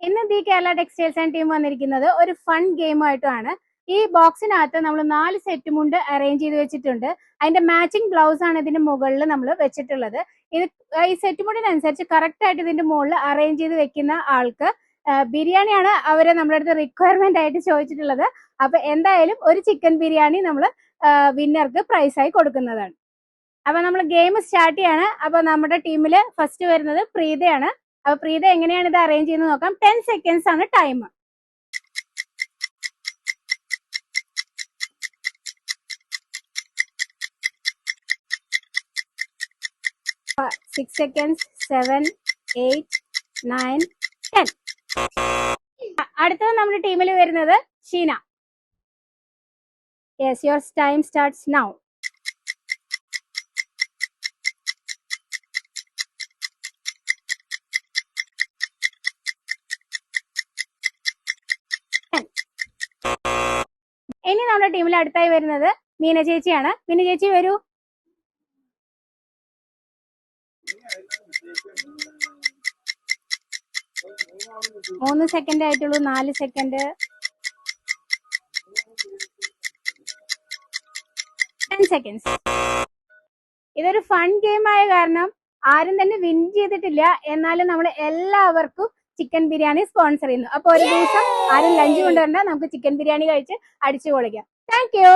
ഇന്ന് the Kerala textiles and team വന്നിരിക്കുന്നത് ഒരു ഫൺ ഗെയിമായിട്ടാണ്. ഈ ബോക്സിനകത്ത് നമ്മൾ 4 സെറ്റ് മുണ്ട് അറേഞ്ച് ചെയ്ത് വെച്ചിട്ടുണ്ട്. അതിന്റെ മാച്ചിങ് ബ്ലൗസ് ആണ് ഇതിന്റെ മുകളിൽ നമ്മൾ വെച്ചിട്ടുള്ളത്. ഇത് ഈ സെറ്റ് മുണ്ടിനനുസരിച്ച് കറക്റ്റ് ആയിട്ട് ഇതിന്റെ മുകളിൽ അറേഞ്ച് ചെയ്ത് വെക്കുന്ന ആൾക്ക് ബിരിയാണിയാണ് അവരെ നമ്മുടെ അടുത്ത് റിക്വയർമെന്റ് ആയിട്ട് ചോദിച്ചിട്ടുള്ളത്. അപ്പൊ എന്തായാലും ഒരു ചിക്കൻ ബിരിയാണി നമ്മൾ വിന്നർക്ക് പ്രൈസ് ആയി കൊടുക്കുന്നതാണ്. അപ്പൊ നമ്മൾ ഗെയിം സ്റ്റാർട്ട് ചെയ്യാണ്. അപ്പൊ നമ്മുടെ ടീമിൽ ഫസ്റ്റ് വരുന്നത് പ്രീതയാണ്. അപ്പൊ പ്രീത എങ്ങനെയാണ് ഇത് അറേഞ്ച് ചെയ്യുന്നത് നോക്കാം. 10 സെക്കൻഡ്സ് ആണ് ടൈം. 6 സെക്കൻഡ്സ് 7 8 9 10. അടുത്തത് നമ്മുടെ ടീമിൽ വരുന്നത് Sheena. Yes, your time starts now. ഇനി നമ്മുടെ ടീമിൽ അടുത്തായി വരുന്നത് മീന ചേച്ചിയാണ്. മീന ചേച്ചി വരൂ. മൂന്ന് സെക്കൻഡ് ആയിട്ടുള്ളൂ. 4 സെക്കൻഡ്. 10 സെക്കൻഡ്സ്. ഇതൊരു ഫൺ ഗെയിം ആയ കാരണം ആരും തന്നെ വിൻ ചെയ്തിട്ടില്ല. എന്നാലും നമ്മൾ എല്ലാവർക്കും ചിക്കൻ ബിരിയാണി സ്പോൺസർ ചെയ്യുന്നു. അപ്പൊ ഒരു ദിവസം ആരും ലഞ്ച് കൊണ്ടുവരണ്ട, നമുക്ക് ചിക്കൻ ബിരിയാണി കഴിച്ച് അടിച്ചു പൊളിക്കാം. Thank U.